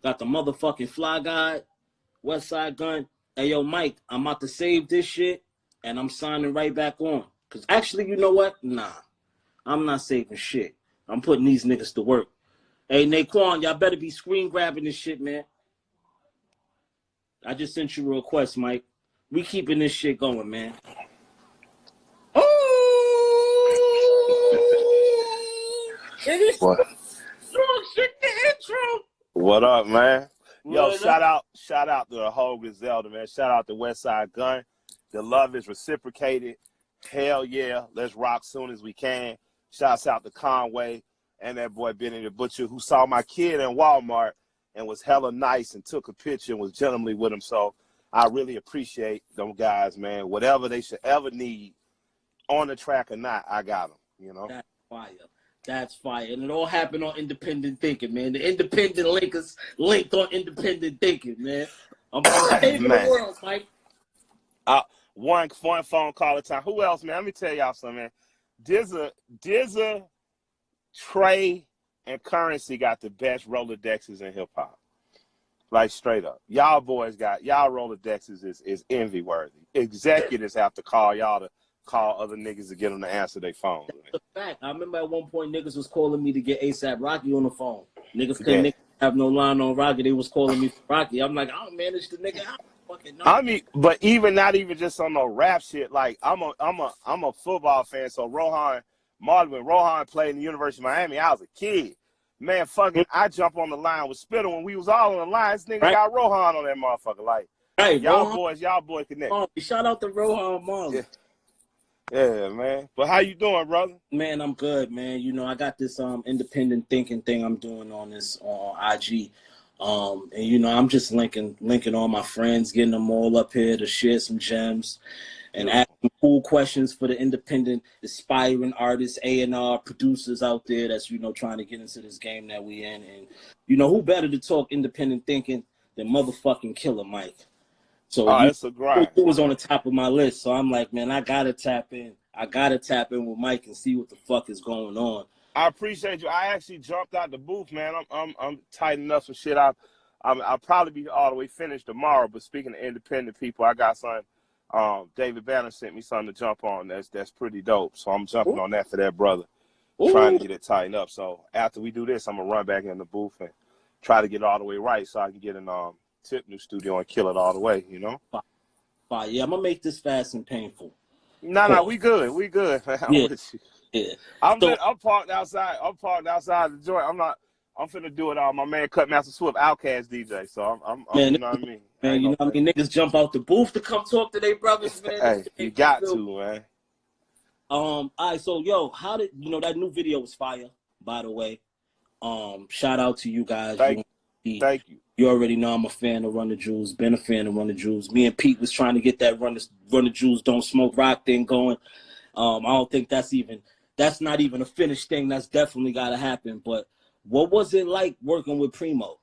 Got the motherfucking Fly Guy, West Side Gun. Hey, yo, Mike, I'm about to save this shit, and I'm signing right back on. Because actually, you know what? Nah, I'm not saving shit. I'm putting these niggas to work. Hey, Naquan, y'all better be screen grabbing this shit, man. I just sent you a request, Mike. We keeping this shit going, man. What? What up, man? Yo, shout out to the whole Griselda, man. Shout out to West Side Gun. The love is reciprocated. Hell yeah, let's rock soon as we can. Shouts out to Conway and that boy Benny the Butcher, who saw my kid in Walmart and was hella nice and took a picture and was gentlemanly with him. So I really appreciate them guys, man. Whatever they should ever need, on the track or not, I got them, you know? That's fire. That's fire. And it all happened on independent thinking, man. The independent linkers linked on independent thinking, man. I'm saving the world, Mike. One phone call at a time. Who else, man? Let me tell y'all something, man. DZA, Trey, and Currency got the best Rolodexes in hip-hop. Like, straight up. Y'all boys got, y'all Rolodexes is envy-worthy. Executives have to call y'all to call other niggas to get them to answer their phone. That's a fact. I remember at one point niggas was calling me to get ASAP Rocky on the phone. Niggas couldn't have no line on Rocky. They was calling me for Rocky. I'm like, I don't manage the nigga. I mean, but not even just on no rap shit. Like I'm a football fan. So Rohan Marley, when Rohan played in the University of Miami, I was a kid. Man, fucking, I jump on the line with Spitter when we was all on the line. This nigga got Rohan on that motherfucker. Like, hey, y'all boys connect. Shout out to Rohan Marley. Yeah, man. But how you doing, brother? Man, I'm good, man. You know, I got this independent thinking thing I'm doing on this on IG. And you know, I'm just linking all my friends, getting them all up here to share some gems and asking cool questions for the independent aspiring artists, A&R producers out there that's, you know, trying to get into this game that we in. And you know, who better to talk independent thinking than motherfucking Killer Mike? So it's a grind. It was on the top of my list. So I'm like, man, I gotta tap in. I gotta tap in with Mike and see what the fuck is going on. I appreciate you. I actually jumped out the booth, man. I'm tightening up some shit. I'll probably be all the way finished tomorrow. But speaking of independent people, I got something. David Banner sent me something to jump on. That's pretty dope. So I'm jumping on that for that brother. Trying to get it tightened up. So after we do this, I'm gonna run back in the booth and try to get it all the way right so I can get in Tip New Studio and kill it all the way, you know? Fine. Yeah, I'm gonna make this fast and painful. No, we good. We good. Yeah. I'm parked outside. I'm parked outside the joint. I'm finna do it. My man Cut Master Swift, Outcast DJ. So I'm man, you know what I mean? Man, you know what I mean? Niggas jump out the booth to come talk to their brothers, man. Hey, you got to, man. All right, so yo, how did you know that new video was fire, by the way? Shout out to you guys. Thank you. You already know I'm a fan of Run the Jewels, been a fan of Run the Jewels. Me and Pete was trying to get that Run the Jewels Don't Smoke Rock thing going. I don't think that's not even a finished thing. That's definitely got to happen. But what was it like working with Primo?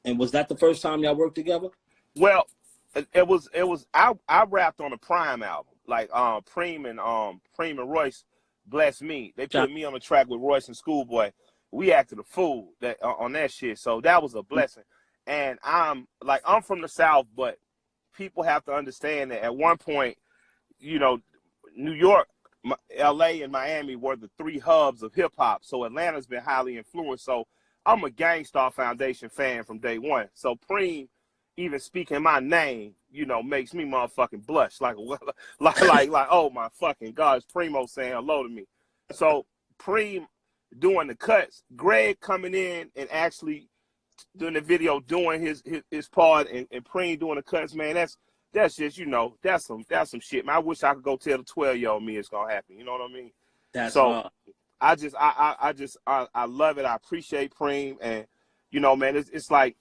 And was that the first time y'all worked together? Well, it was. I rapped on a Prime album, like Preem and Royce blessed me. They put me on the track with Royce and Schoolboy. We acted a fool on that shit. So that was a blessing. And I'm from the South, but people have to understand that at one point, you know, New York, LA, and Miami were the three hubs of hip hop. So Atlanta's been highly influenced. So I'm a Gangstar Foundation fan from day one. So Preem, even speaking my name, you know, makes me motherfucking blush like oh my fucking God, it's Primo saying hello to me. So Preem doing the cuts, Greg coming in and actually doing the video, doing his part, and Preem doing the cuts, man. That's just, you know, that's some shit, man. I wish I could go tell the 12-year-old me it's gonna happen. You know what I mean? That's so. I love it. I appreciate Preem, and you know, man, it's like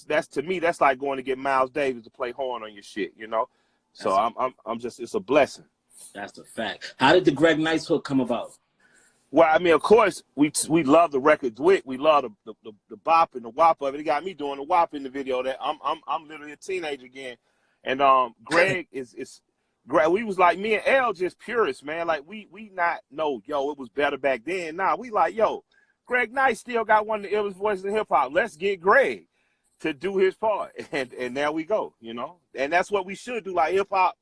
that's to me that's like going to get Miles Davis to play horn on your shit, you know. So I'm just, it's a blessing. That's a fact. How did the Greg Nice hook come about? Well, I mean, of course, we love the record Dwick. We love the bop and the wop of it. It got me doing the wop in the video. That I'm literally a teenager again, and Greg is Greg. We was like, me and L just purists, man. Like we not know, yo, it was better back then. Nah, we like, yo, Greg Nice still got one of the illest voices in hip hop. Let's get Greg. to do his part, and there we go, you know. And that's what we should do. Like hip hop,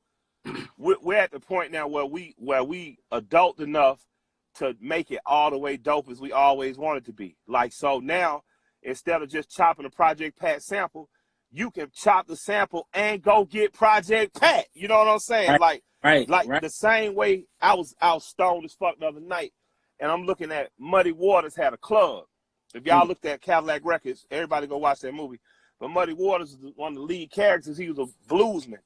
we're at the point now where we adult enough to make it all the way dope as we always wanted to be. Like, so now, instead of just chopping a Project Pat sample, you can chop the sample and go get Project Pat. You know what I'm saying? Right, Like the same way I was stoned as fuck the other night, and I'm looking at Muddy Waters had a club. If y'all looked at Cadillac Records, everybody go watch that movie. But Muddy Waters is one of the lead characters. He was a bluesman.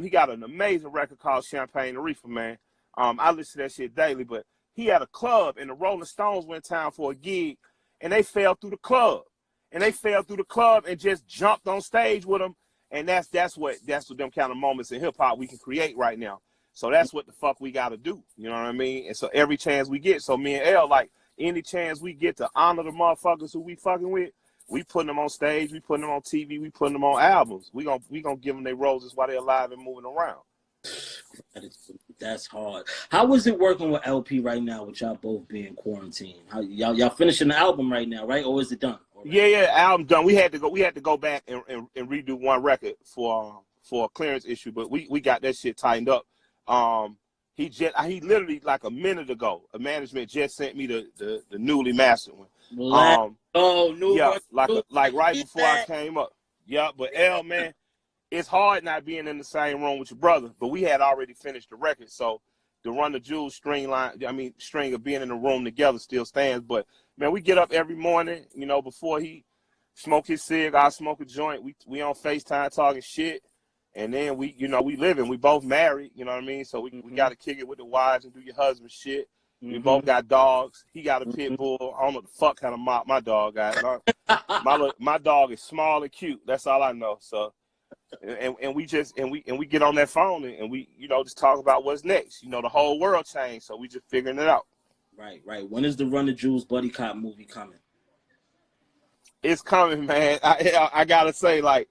He got an amazing record called Champagne and Reefer, man. I listen to that shit daily, but he had a club, and the Rolling Stones went in town for a gig, and they fell through the club. And they fell through the club and just jumped on stage with him. And that's what them kind of moments in hip hop we can create right now. So that's what the fuck we got to do. You know what I mean? And so every chance we get, so me and L, like any chance we get to honor the motherfuckers who we fucking with, we putting them on stage, we putting them on TV, we putting them on albums. We gonna give them their roses while they're alive and moving around. That's hard. How was it working with LP right now with y'all both being quarantined? How y'all finishing the album right now, right? Or is it done? Yeah, album done. We had to go back and redo one record for a clearance issue, but we got that shit tightened up. He literally like a minute ago, a management just sent me the newly mastered one. Yeah, like right before I came up. Yeah, but L, man, it's hard not being in the same room with your brother, but we had already finished the record, so the Run the Jewels string of being in the room together still stands. But man, we get up every morning, you know, before he smoke his cig, I smoke a joint. We on FaceTime talking shit, and then we living. We both married, you know what I mean? So we got to kick it with the wives and do your husband shit. We both got dogs. He got a pit bull. I don't know what the fuck kind of mop my dog got. My dog is small and cute. That's all I know. So, and we get on that phone and we just talk about what's next. You know, the whole world changed, so we just figuring it out. Right. When is the Run the Jewels buddy cop movie coming? It's coming, man. I gotta say, like,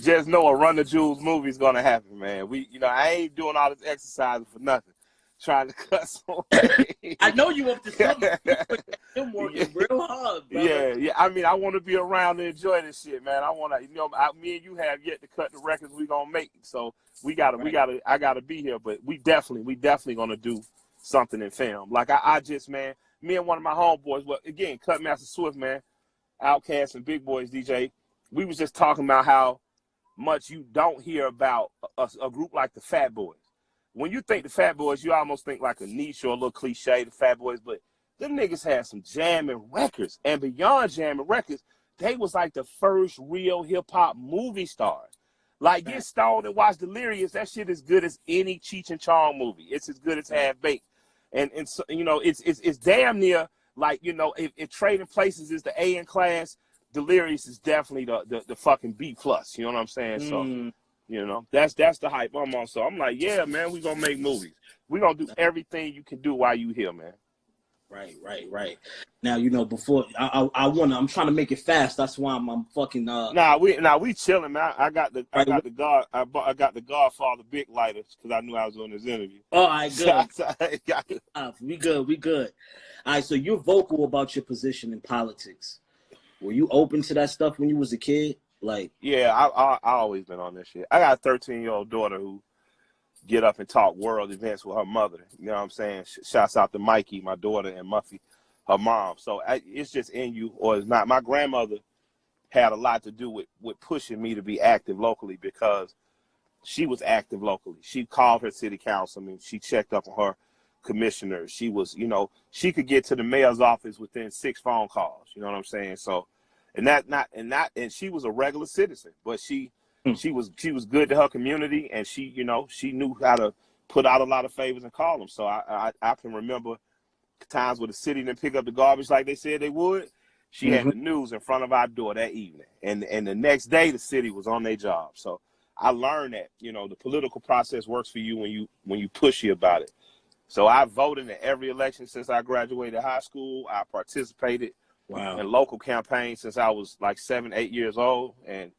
just know a Run the Jewels movie is gonna happen, man. I ain't doing all this exercising for nothing. Trying to cut some weight. I know you up to something. You're working real hard, brother. Yeah. I mean, I want to be around and enjoy this shit, man. I want to, me and you have yet to cut the records we gonna make. So I gotta be here. But we definitely gonna do something in film. Like I just, man, me and one of my homeboys, well, again, Cutmaster Swift, man, Outkast and Big Boys DJ, we was just talking about how much you don't hear about a group like the Fat Boys. When you think the Fat Boys, you almost think like a niche or a little cliche, the Fat Boys, but them niggas had some jamming records. And beyond jamming records, they was like the first real hip-hop movie stars. Like, get stoned and watch Delirious, that shit is good as any Cheech and Chong movie. It's as good as Half Baked. And so, it's damn near like, if Trading Places is the A in class, Delirious is definitely the fucking B+. You know what I'm saying? So, that's the hype I'm on. So I'm like, yeah, man, we gonna make movies. We gonna do everything you can do while you here, man. Right. Now, before I'm trying to make it fast. That's why I'm fucking. We chilling, man. I got the Godfather big lighters because I knew I was on this interview. All right, good. We good. All right, so you're vocal about your position in politics. Were you open to that stuff when you was a kid? Like, yeah, I always been on this shit. I got a 13-year-old daughter who get up and talk world events with her mother. You know what I'm saying? Shouts out to Mikey, my daughter, and Muffy, her mom. So it's just in you, or it's not. My grandmother had a lot to do with pushing me to be active locally because she was active locally. She called her city councilman. She checked up on her commissioners. She was, she could get to the mayor's office within 6 phone calls. You know what I'm saying? So. And she was a regular citizen, but she was good to her community, and she knew how to put out a lot of favors and call them. So I can remember times where the city didn't pick up the garbage like they said they would. She had the news in front of our door that evening, and the next day the city was on their job. So I learned that the political process works for you when you pushy about it. So I voted in every election since I graduated high school. I participated. Wow. In local campaigns since I was like 7, 8 years old. And,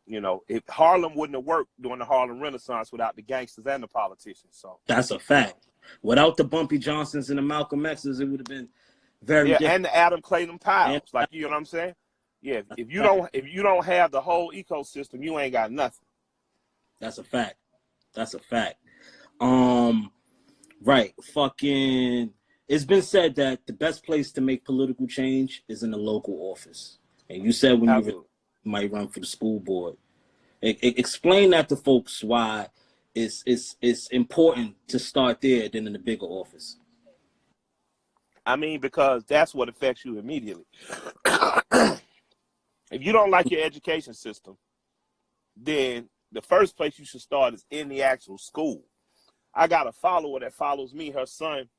if Harlem wouldn't have worked during the Harlem Renaissance without the gangsters and the politicians. So that's a fact. Without the Bumpy Johnsons and the Malcolm X's, it would have been very different. And the Adam Clayton Powell. Like, you know what I'm saying? Yeah, if you don't have the whole ecosystem, you ain't got nothing. That's a fact. That's a fact. Right. Fucking. It's been said that the best place to make political change is in the local office. And you said when you might run for the school board. Explain that to folks why it's important to start there than in the bigger office. I mean, because that's what affects you immediately. If you don't like your education system, then the first place you should start is in the actual school. I got a follower that follows me. Her son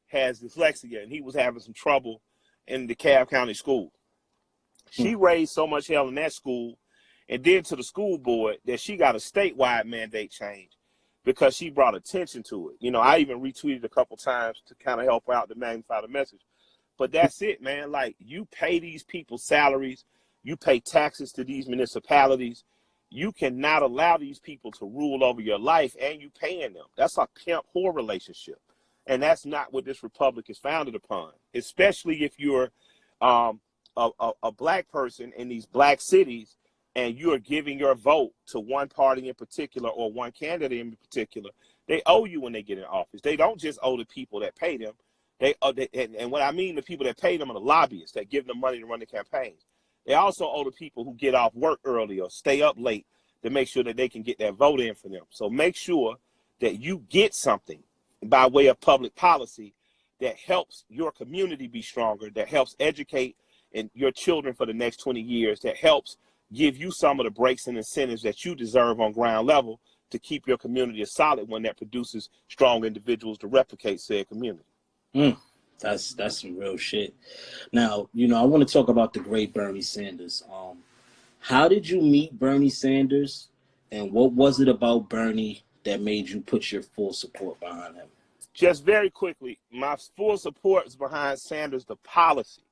has dyslexia, and he was having some trouble in the DeKalb County school. She raised so much hell in that school and then to the school board that she got a statewide mandate change because she brought attention to it. You know, I even retweeted a couple times to kind of help out to magnify the message. But that's it, man. Like, you pay these people salaries, you pay taxes to these municipalities. You cannot allow these people to rule over your life, and you paying them. That's a pimp-whore relationship. And that's not what this republic is founded upon, especially if you're a black person in these black cities and you're giving your vote to one party in particular or one candidate in particular. They owe you when they get in office. They don't just owe the people that pay them. And what I mean, the people that pay them are the lobbyists that give them money to run the campaigns. They also owe the people who get off work early or stay up late to make sure that they can get that vote in for them. So make sure that you get something by way of public policy that helps your community be stronger, that helps educate and your children for the next 20 years, that helps give you some of the breaks and incentives that you deserve on ground level to keep your community a solid one that produces strong individuals to replicate said community. That's some real shit. Now, you know, I want to talk about the great Bernie Sanders. How did you meet Bernie Sanders, and what was it about Bernie that made you put your full support behind him? Just very quickly, my full support is behind Sanders, the policy.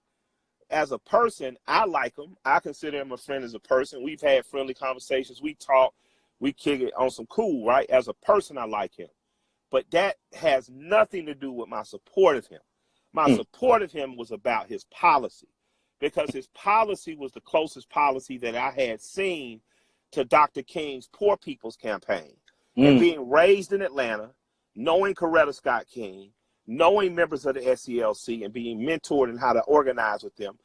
As a person, I like him. I consider him a friend as a person. We've had friendly conversations. We talk. We kick it on some cool, right? As a person, I like him. But that has nothing to do with my support of him. My support of him was about his policy, because his policy was the closest policy that I had seen to Dr. King's Poor People's Campaign. And being raised in Atlanta, knowing Coretta Scott King, knowing members of the SCLC and being mentored in how to organize with them,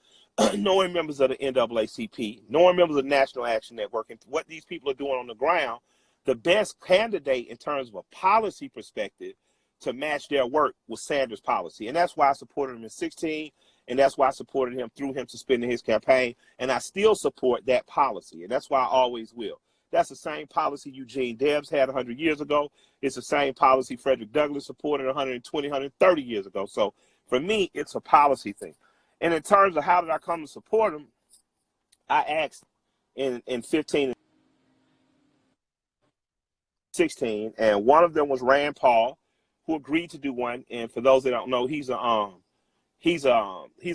knowing members of the NAACP, knowing members of National Action Network, and what these people are doing on the ground, the best candidate in terms of a policy perspective to match their work was Sanders' policy. And that's why I supported him in 2016, and that's why I supported him through him suspending his campaign. And I still support that policy, and that's why I always will. That's the same policy Eugene Debs had 100 years ago. It's the same policy Frederick Douglass supported 120, 130 years ago. So for me, it's a policy thing. And in terms of how did I come to support him, I asked in 15 and 16, and one of them was Rand Paul, who agreed to do one. And for those that don't know, he's a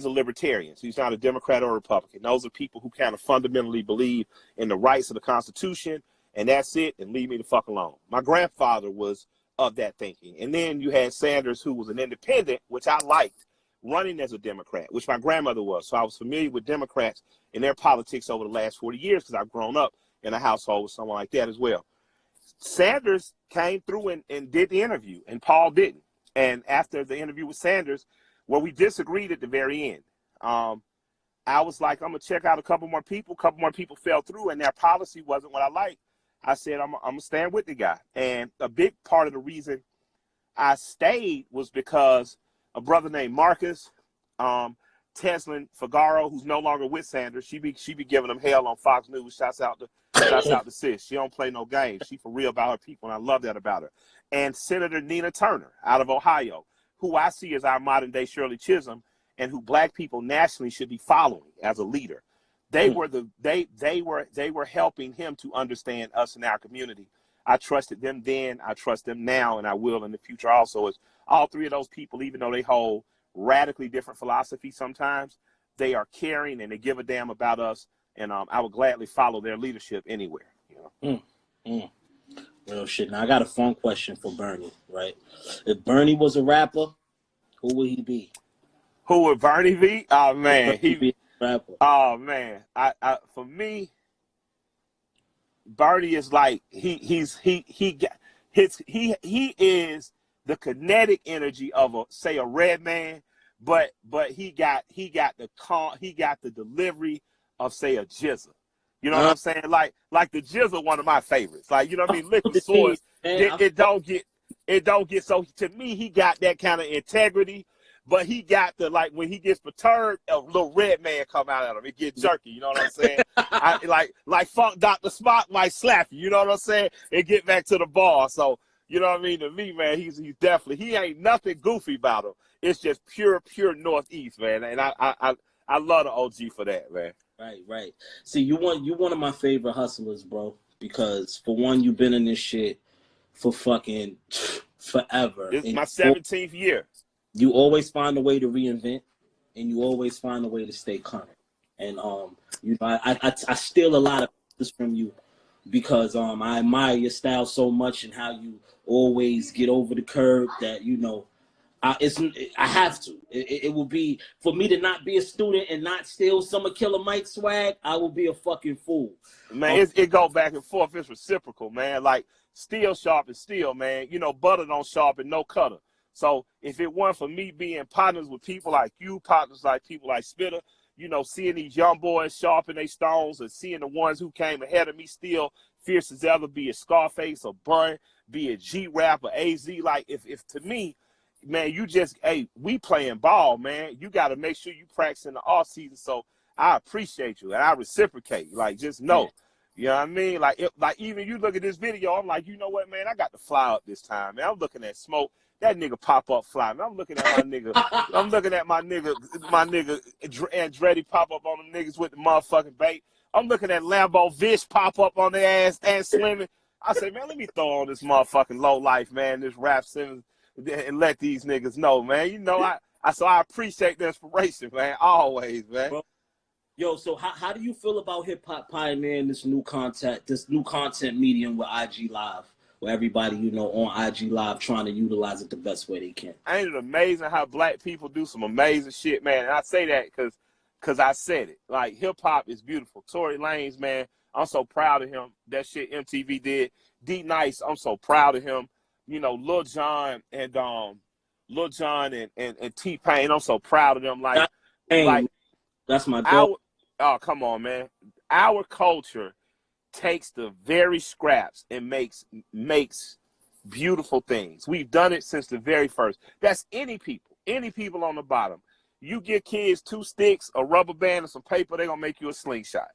libertarian. So he's not a Democrat or a Republican. Those are people who kind of fundamentally believe in the rights of the Constitution, and that's it, and leave me the fuck alone. My grandfather was of that thinking. And then you had Sanders, who was an independent, which I liked, running as a Democrat, which my grandmother was. So I was familiar with Democrats and their politics over the last 40 years because I've grown up in a household with someone like that as well. Sanders came through and did the interview, and Paul didn't. And after the interview with Sanders, well, we disagreed at the very end. I was like, I'm going to check out a couple more people. A couple more people fell through, and their policy wasn't what I liked. I said, I'm going to stand with the guy. And a big part of the reason I stayed was because a brother named Marcus Teslin Figaro, who's no longer with Sanders, she be giving him hell on Fox News. Shouts out to sis. She don't play no games. She for real about her people, and I love that about her. And Senator Nina Turner out of Ohio, who I see as our modern day Shirley Chisholm, and who black people nationally should be following as a leader. They were helping him to understand us in our community. I trusted them then, I trust them now, and I will in the future also. As all three of those people, even though they hold radically different philosophy sometimes, they are caring and they give a damn about us, and I would gladly follow their leadership anywhere. You know? Real shit. Now I got a fun question for Bernie, right? If Bernie was a rapper, who would he be? Who would Bernie be? Oh man, Rapper. Oh man, I for me, Bernie is like he is the kinetic energy of a red man, but he got the delivery of say a GZA. You know what I'm saying? Like the GZA, one of my favorites. Like, you know what I mean? Liquid Swords. It don't get so, to me, he got that kind of integrity, but he got the, like, when he gets perturbed, a little red man come out at him. It get jerky, you know what I'm saying? like Funk Dr. Spock might slap you, you know what I'm saying? And get back to the bar. So, you know what I mean? To me, man, he's definitely, he ain't nothing goofy about him. It's just pure Northeast, man. And I love the OG for that, man. Right. See, you one of my favorite hustlers, bro. Because for one, you've been in this shit for fucking forever. This is my 17th year. You always find a way to reinvent, and you always find a way to stay current. And you know, I steal a lot of this from you because I admire your style so much and how you always get over the curb that, you know, I have to. It will be, for me to not be a student and not steal some of Killer Mike's swag, I will be a fucking fool. Man, it go back and forth. It's reciprocal, man. Like, steel sharpens steel, man. You know, butter don't sharpen no cutter. So if it weren't for me being partners with people like you, partners like people like Spitter, you know, seeing these young boys sharpen their stones and seeing the ones who came ahead of me still fierce as ever, be it Scarface or Bun, be it G-Rap or AZ, like, if to me, man, you just, hey, we playing ball, man. You got to make sure you practice in the off season. So I appreciate you and I reciprocate. Like, just know, you know what I mean? Like, even you look at this video, I'm like, you know what, man? I got to fly up this time, man. I'm looking at Smoke. That nigga pop up fly, man. I'm looking at my nigga. I'm looking at my nigga Andretti pop up on the niggas with the motherfucking bait. I'm looking at Lambo Vish pop up on their ass and slimming. I say, man, let me throw on this motherfucking low life, man. This Rap Simmons. And let these niggas know, man. You know, so I appreciate the inspiration, man. Always, man. Bro. Yo, so how do you feel about hip hop pioneering this new content medium with IG Live, where everybody, you know, on IG Live trying to utilize it the best way they can? Ain't it amazing how black people do some amazing shit, man? And I say that because I said it. Like, hip hop is beautiful. Tory Lanez, man, I'm so proud of him. That shit MTV did. D Nice, I'm so proud of him. You know, Lil Jon and T-Pain, I'm so proud of them. Like that's my dog. Oh, come on, man. Our culture takes the very scraps and makes beautiful things. We've done it since the very first. That's any people on the bottom. You give kids 2 sticks, a rubber band, and some paper, they're going to make you a slingshot.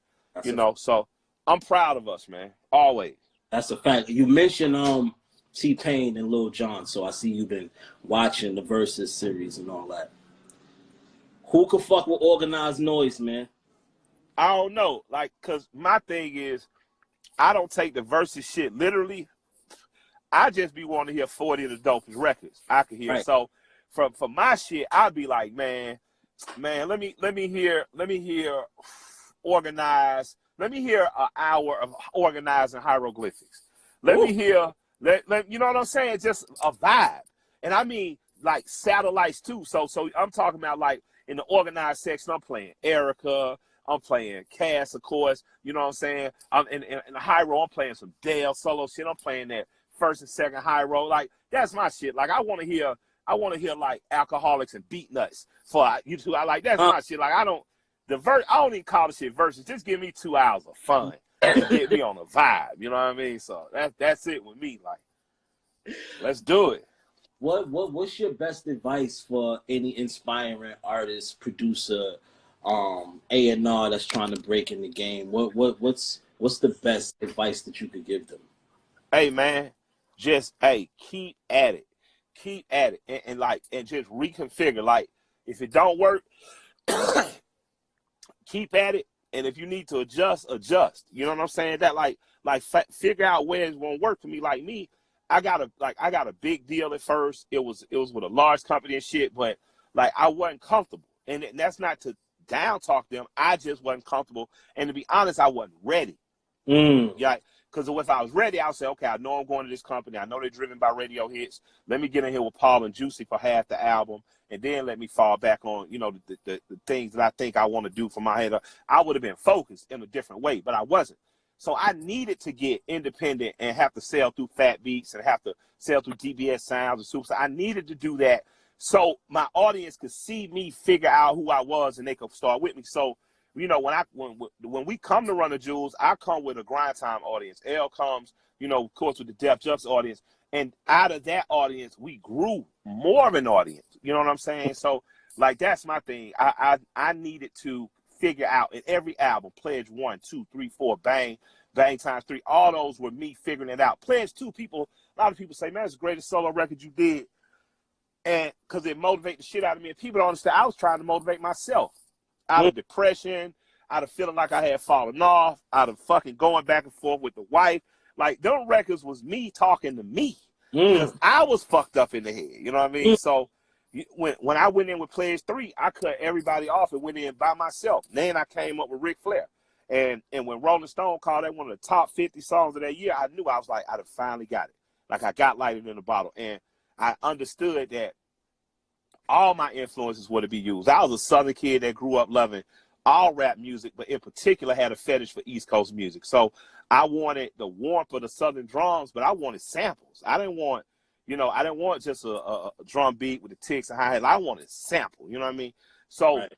So I'm proud of us, man. Always. That's a fact. You mentioned T-Pain and Lil Jon, so I see you've been watching the Versus series and all that. Who could fuck with Organized Noise, man? I don't know. Like, because my thing is, I don't take the Versus shit literally. I just be wanting to hear 40 of the dopest records I could hear. Right. So for my shit, I'd be like, man, let me hear Organized. Let me hear an hour of Organizing Hieroglyphics. Let me hear, you know what I'm saying? Just a vibe. And I mean, like, satellites too. So I'm talking about, like, in the Organized section, I'm playing Erica. I'm playing Cass, of course. You know what I'm saying? I'm in the high roll, I'm playing some Dale solo shit. I'm playing that first and second high roll. Like, that's my shit. Like, I want to hear like Alcoholics and Beat Nuts for you two. That's my shit. Like, I don't even call the shit verses. Just give me 2 hours of fun and get me on a vibe. You know what I mean? So that's it with me. Like, let's do it. What's your best advice for any inspiring artist, producer, A&R that's trying to break in the game? What's the best advice that you could give them? Hey, man, just keep at it. Keep at it and just reconfigure. Like, if it don't work, keep at it. And if you need to adjust. You know what I'm saying? That figure out where it won't work for me. Like me, I got a big deal at first. It was with a large company and shit, but like, I wasn't comfortable. And that's not to down talk them. I just wasn't comfortable. And to be honest, I wasn't ready. Yeah. Because if I was ready, I'll say, okay, I know I'm going to this company. I know they're driven by radio hits. Let me get in here with Paul and Juicy for half the album, and then let me fall back on, you know, the things that I think I want to do for my head. I would have been focused in a different way, but I wasn't. So I needed to get independent and have to sell through Fat Beats and have to sell through DBS Sounds and Super. I needed to do that so my audience could see me, figure out who I was, and they could start with me. So, you know, when we come to Run the Jewels, I come with a grind time audience. L comes, you know, of course, with the Def Jux audience. And out of that audience, we grew more of an audience. You know what I'm saying? So, like, that's my thing. I needed to figure out in every album, Pledge 1, 2, 3, 4, Bang, Bang times 3, all those were me figuring it out. Pledge 2, a lot of people say, man, it's the greatest solo record you did. And because it motivated the shit out of me. And people don't understand, I was trying to motivate myself out of depression, out of feeling like I had fallen off, out of fucking going back and forth with the wife. Like, them records was me talking to me because I was fucked up in the head. You know what I mean? So when I went in with Pledge 3, I cut everybody off and went in by myself. Then I came up with Ric Flair. And when Rolling Stone called that one of the top 50 songs of that year, I knew I was like, I'd have finally got it. Like, I got lighted in the bottle. And I understood that all my influences were to be used. I was a Southern kid that grew up loving all rap music, but in particular had a fetish for East Coast music. So I wanted the warmth of the Southern drums, but I wanted samples. I didn't want, you know, I didn't want just a drum beat with the ticks and hi-hat. I wanted sample, you know what I mean? So right.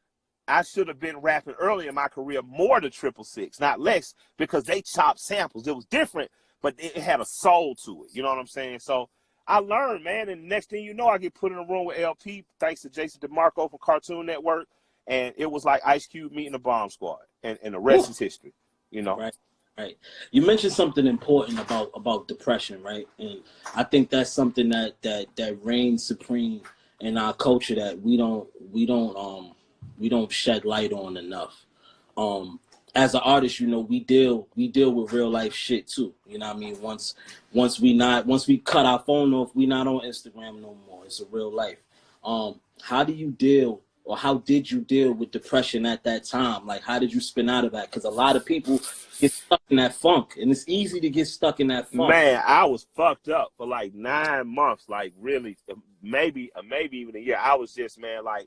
I should have been rapping early in my career more to 666, not less, because they chopped samples. It was different, but it had a soul to it. You know what I'm saying? So I learned, man, and the next thing you know, I get put in a room with LP, thanks to Jason DeMarco from Cartoon Network, and it was like Ice Cube meeting the Bomb Squad, and the rest is history, you know? Right, right. You mentioned something important about depression, right? And I think that's something that reigns supreme in our culture that we don't shed light on enough. As an artist, you know, we deal with real life shit too. You know what I mean? Once we cut our phone off, we not on Instagram no more. It's a real life. How do you deal, or how did you deal with depression at that time? Like, how did you spin out of that? Because a lot of people get stuck in that funk, and it's easy to get stuck in that funk. Man, I was fucked up for like 9 months, like really, maybe even a year. I was just, man, like,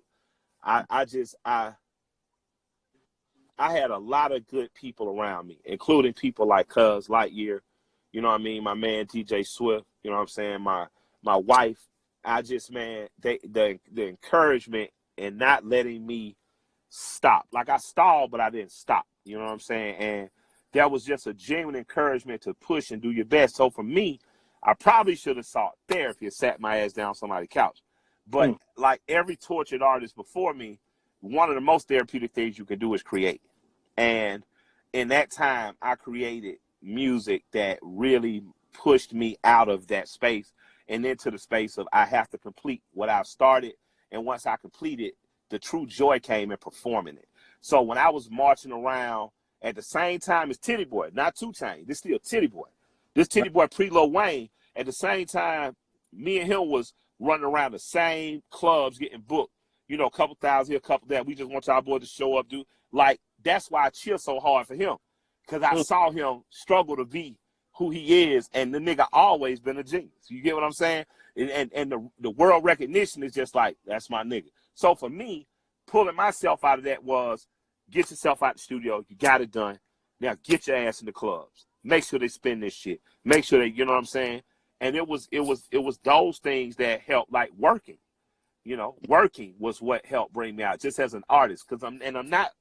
I had a lot of good people around me, including people like Cuz Lightyear, you know what I mean? My man, DJ Swift, you know what I'm saying? My wife. I just, man, the encouragement and not letting me stop. Like, I stalled, but I didn't stop, you know what I'm saying? And that was just a genuine encouragement to push and do your best. So for me, I probably should have sought therapy and sat my ass down on somebody's couch. But like every tortured artist before me, one of the most therapeutic things you can do is create. And in that time, I created music that really pushed me out of that space and into the space of I have to complete what I've started. And once I completed, the true joy came in performing it. So when I was marching around at the same time as Titty Boy, not 2 Chainz, this still Titty Boy. This Titty Boy pre-Lil Wayne, at the same time, me and him was running around the same clubs getting booked. You know, a couple thousand here, a couple there. We just want y'all boys to show up, dude. Like, that's why I cheer so hard for him. Because I saw him struggle to be who he is, and the nigga always been a genius. You get what I'm saying? And the world recognition is just like, that's my nigga. So for me, pulling myself out of that was, get yourself out the studio. You got it done. Now get your ass in the clubs. Make sure they spend this shit. Make sure they, you know what I'm saying? And it was those things that helped, like working. You know, working was what helped bring me out, just as an artist. Because I'm not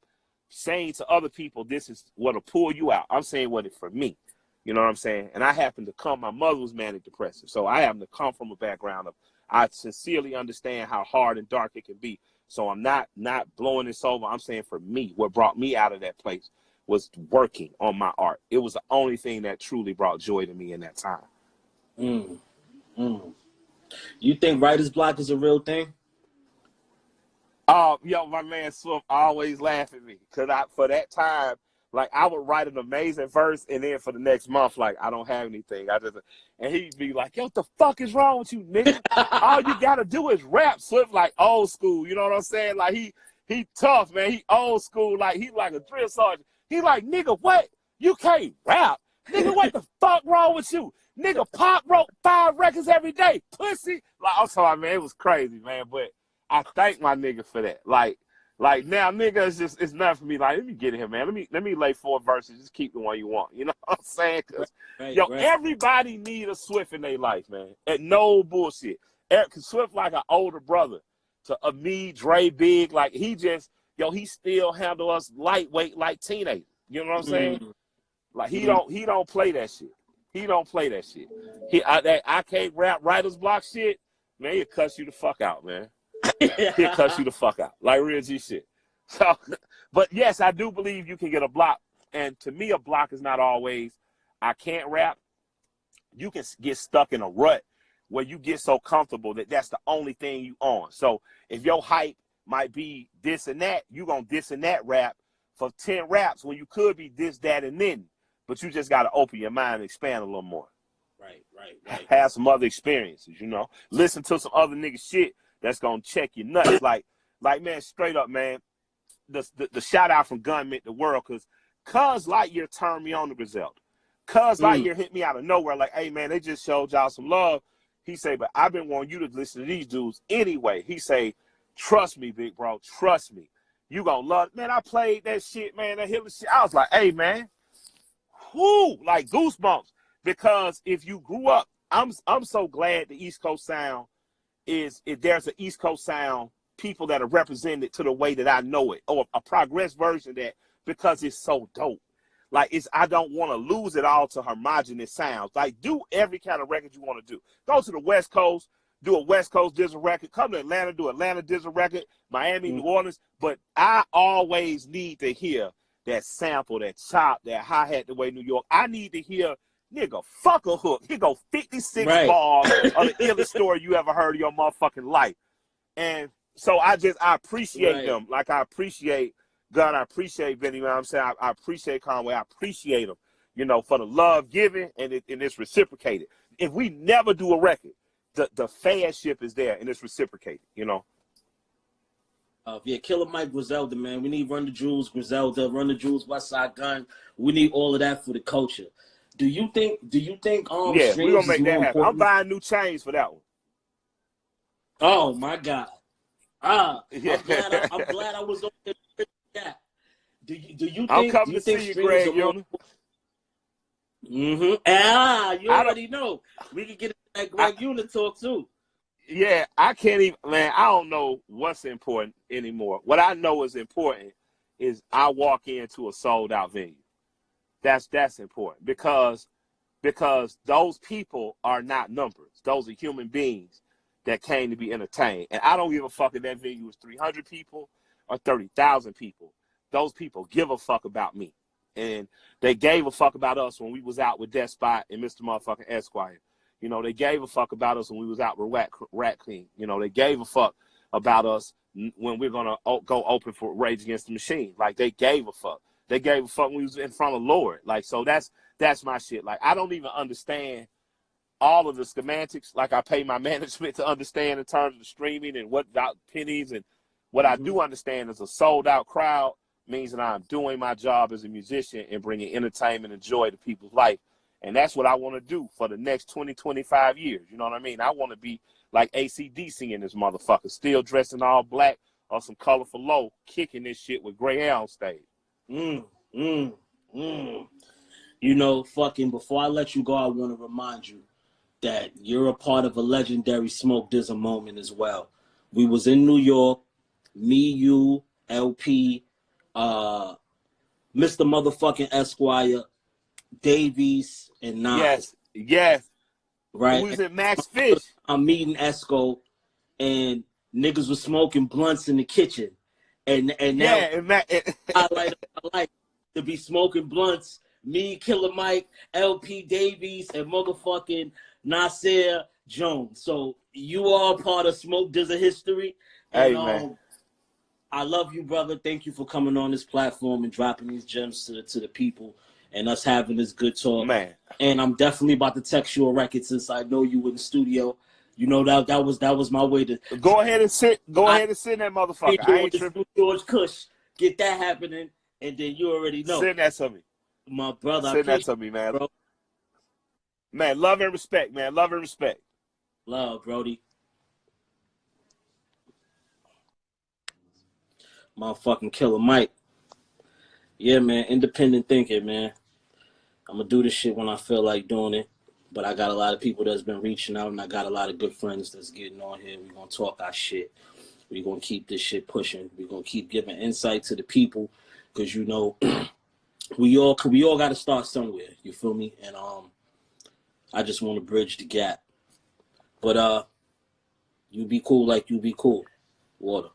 saying to other people, this is what'll pull you out. I'm saying what it for me. You know what I'm saying? And I happen to come, my mother was manic depressive. So I happen to come from a background of, I sincerely understand how hard and dark it can be. So I'm not blowing this over. I'm saying for me, what brought me out of that place was working on my art. It was the only thing that truly brought joy to me in that time. You think writer's block is a real thing? Yo, my man Swift always laugh at me. Because for that time, like, I would write an amazing verse, and then for the next month, like, I don't have anything. And he'd be like, yo, what the fuck is wrong with you, nigga? All you got to do is rap. Swift, like, old school. You know what I'm saying? Like, he tough, man. He old school. Like, he like a drill sergeant. He like, nigga, what? You can't rap. Nigga, Nigga, what the fuck wrong with you? Nigga, Pop wrote 5 records every day. Pussy. Like, I'm sorry, man. It was crazy, man. But I thank my nigga for that. Like now, nigga, it's nothing for me. Like, let me get in here, man. Let me lay 4 verses. Just keep the one you want. You know what I'm saying? Cause everybody need a Swift in their life, man. And no bullshit. Cause Swift like an older brother to me, Dre, Big. Like he still handle us lightweight like teenagers. You know what I'm saying? Like he don't play that shit. He don't play that shit. That I can't rap writer's block shit, man. He'll cuss you the fuck out, man. He'll cuss you the fuck out. Like real G shit. So, but yes, I do believe you can get a block. And to me, a block is not always I can't rap. You can get stuck in a rut where you get so comfortable that that's the only thing you on. So if your hype might be this and that, you gonna this and that rap for 10 raps when you could be this, that, and then. But you just got to open your mind and expand a little more. Right. Have some other experiences, you know. Listen to some other nigga shit that's going to check your nuts. Like, man, straight up, man, the shout out from Gunman the World, because Cuz Lightyear turned me on to Griselda. Cuz Lightyear hit me out of nowhere like, hey, man, they just showed y'all some love. He say, but I've been wanting you to listen to these dudes anyway. He say, trust me, big bro, trust me. You going to love it. Man, I played that shit, man, that Hitler shit. I was like, hey, man. Whoo, like goosebumps, because if you grew up, I'm so glad the East Coast sound if there's an East Coast sound, people that are represented to the way that I know it, or a progress version of that, because it's so dope. Like I don't want to lose it all to homogenous sounds. Like do every kind of record you want to do. Go to the West Coast, do a West Coast DZA record. Come to Atlanta, do Atlanta DZA record. Miami, New Orleans. But I always need to hear that sample, that chop, that hi-hat the way New York. I need to hear, nigga, fuck a hook. Here go 56 bars of the illest story you ever heard of your motherfucking life. And so I appreciate them. Like I appreciate Gun, I appreciate Benny, you know what I'm saying? I appreciate Conway, I appreciate them, you know, for the love given, and it's reciprocated. If we never do a record, the fanship is there and it's reciprocated, you know. Yeah, Killer Mike, Griselda, man. We need Run the Jewels, Griselda, Run the Jewels, West Side Gun. We need all of that for the culture. Do you think yeah, we're gonna make that happen. Important? I'm buying new chains for that one. Oh my God. Yeah. I'm glad I was on that. Do you think I'm coming to see you, Greg Yona? You already know. We can get that Greg Yuna talk too. Yeah, I can't even, man, I don't know what's important anymore. What I know is important is I walk into a sold out venue. That's important because those people are not numbers. Those are human beings that came to be entertained. And I don't give a fuck if that venue is 300 people or 30,000 people. Those people give a fuck about me. And they gave a fuck about us when we was out with Despot and Mr. Motherfucking Esquire. You know, they gave a fuck about us when we was out with Rat King. You know, they gave a fuck about us when we're going to go open for Rage Against the Machine. Like, they gave a fuck. They gave a fuck when we was in front of Lord. Like, so that's my shit. Like, I don't even understand all of the schematics. Like, I pay my management to understand in terms of the streaming and what pennies. And what I do understand is a sold-out crowd means that I'm doing my job as a musician and bringing entertainment and joy to people's life. And that's what I want to do for the next 20, 25 years. You know what I mean? I want to be like AC/DC in this motherfucker, still dressed in all black or some colorful low, kicking this shit with gray hair on stage. You know, fucking, before I let you go, I want to remind you that you're a part of a legendary Smoke DZA moment as well. We was in New York, me, you, LP, Mr. Motherfucking Esquire, Davies, and Nas. Yes. Right. We was at Max Fish. I'm meeting Esco, and niggas was smoking blunts in the kitchen. And now I like to be smoking blunts. Me, Killer Mike, LP Davies, and motherfucking Nasir Jones. So you are part of Smoke DZA history. And, hey, man. I love you, brother. Thank you for coming on this platform and dropping these gems to the people and us having this good talk. Man. And I'm definitely about to text you a record since I know you in the studio. You know, that was my way to go ahead and sit. Ahead and sit in that motherfucker. I ain't tripping. George Kush, get that happening, and then you already know. Send that to me. My brother. Send that to me, man. Bro. Man, love and respect, man. Love and respect. Love, Brody. Motherfucking Killer Mike. Yeah, man. Independent thinking, man. I'm gonna do this shit when I feel like doing it. But I got a lot of people that's been reaching out, and I got a lot of good friends that's getting on here. We're gonna talk our shit. We're gonna keep this shit pushing. We're gonna keep giving insight to the people, because you know, we all gotta start somewhere. You feel me? And I just want to bridge the gap. But you be cool like you be cool. Water.